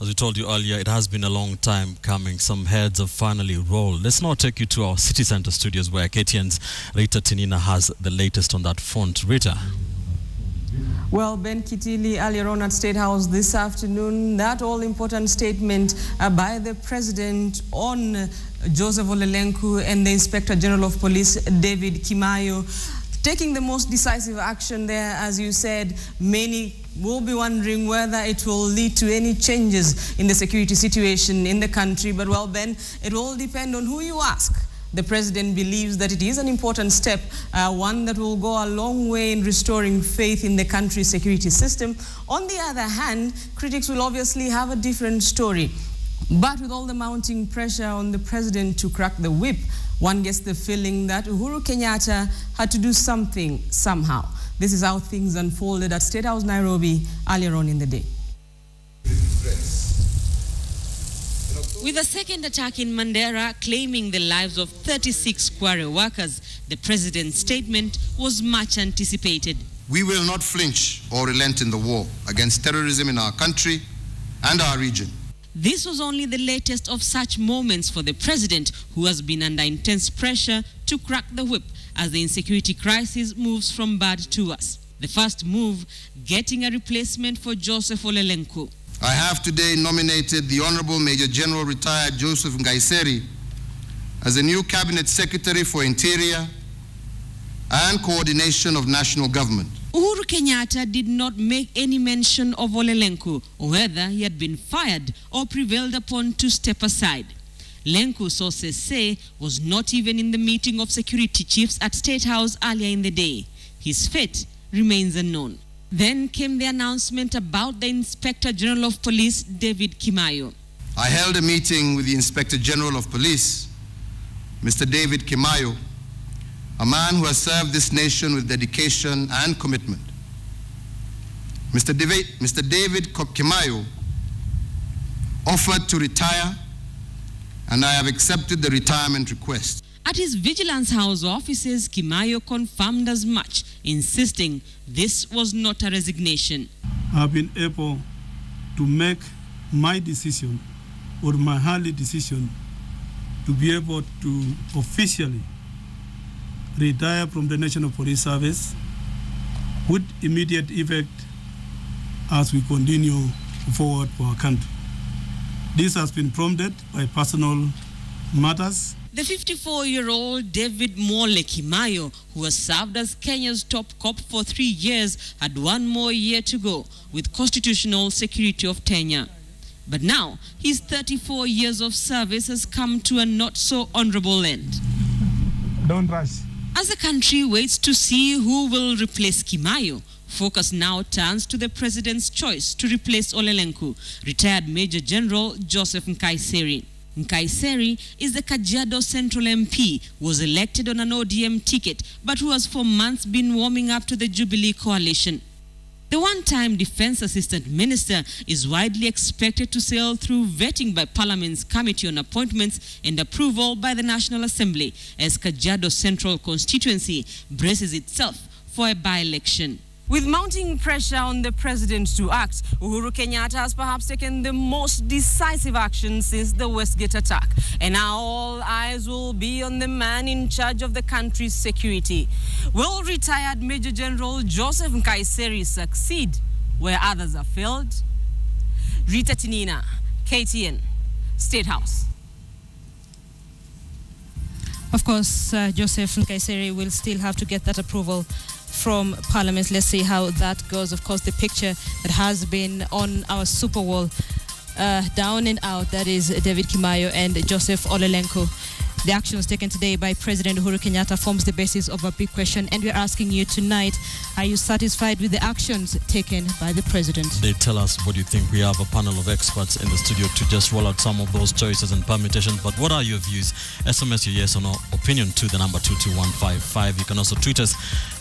As we told you earlier, it has been a long time coming. Some heads have finally rolled. Let's now take you to our city center studios where Kenyans Rita Tinina has the latest on that front. Rita. Well, Ben Kitili, earlier on at State House this afternoon, that all-important statement by the President on Joseph Ole Lenku and the Inspector General of Police, David Kimaiyo, taking the most decisive action there. As you said, many will be wondering whether it will lead to any changes in the security situation in the country. But, well, Ben, it will depend on who you ask. The President believes that it is an important step, one that will go a long way in restoring faith in the country's security system. On the other hand, critics will obviously have a different story. But with all the mounting pressure on the President to crack the whip, one gets the feeling that Uhuru Kenyatta had to do something somehow. This is how things unfolded at State House, Nairobi, earlier on in the day. With a second attack in Mandera claiming the lives of 36 quarry workers, the President's statement was much anticipated. We will not flinch or relent in the war against terrorism in our country and our region. This was only the latest of such moments for the President, who has been under intense pressure to crack the whip as the insecurity crisis moves from bad to worse. The first move, getting a replacement for Joseph Ole Lenku. I have today nominated the Honorable Major General retired Joseph Nkaissery as the new Cabinet Secretary for Interior and Coordination of National Government. Uhuru Kenyatta did not make any mention of Ole Lenku, or whether he had been fired or prevailed upon to step aside. Lenku, sources say, was not even in the meeting of security chiefs at State House earlier in the day. His fate remains unknown. Then came the announcement about the Inspector General of Police, David Kimaiyo. I held a meeting with the Inspector General of Police, Mr. David Kimaiyo, a man who has served this nation with dedication and commitment. Mr. David Kimaiyo offered to retire, and I have accepted the retirement request. At his Vigilance House offices, Kimaiyo confirmed as much, insisting this was not a resignation. I've been able to make my decision, or my early decision, to be able to officially retire from the National Police Service with immediate effect as we continue forward for our country. This has been prompted by personal matters. The 54-year-old David Ole Kimaiyo, who has served as Kenya's top cop for 3 years, had one more year to go with constitutional security of tenure. But now, his 34 years of service has come to a not-so-honorable end. Don't rush. As the country waits to see who will replace Kimaiyo, focus now turns to the President's choice to replace Ole Lenku, retired Major General Joseph Nkaissery. Nkaissery is the Kajiado Central MP, who was elected on an ODM ticket, but who has for months been warming up to the Jubilee coalition. The one-time Defense Assistant Minister is widely expected to sail through vetting by Parliament's Committee on Appointments and approval by the National Assembly as Kajiado Central constituency braces itself for a by-election. With mounting pressure on the President to act, Uhuru Kenyatta has perhaps taken the most decisive action since the Westgate attack. And now all eyes will be on the man in charge of the country's security. Will retired Major General Joseph Nkaissery succeed where others have failed? Rita Tinina, KTN, State House. Of course, Joseph Nkaissery will still have to get that approval from Parliament. Let's see how that goes. Of course, the picture that has been on our super wall, down and out, that is David Kimaiyo and Joseph Ole Lenku. The actions taken today by President Uhuru Kenyatta forms the basis of a big question, and we're asking you tonight, are you satisfied with the actions taken by the President? They tell us what you think. We have a panel of experts in the studio to just roll out some of those choices and permutations. But what are your views? SMS your yes or no opinion to the number 22155. You can also tweet us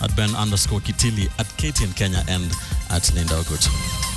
at Ben_Kitili, at KTN Kenya, and at Linda Ogut.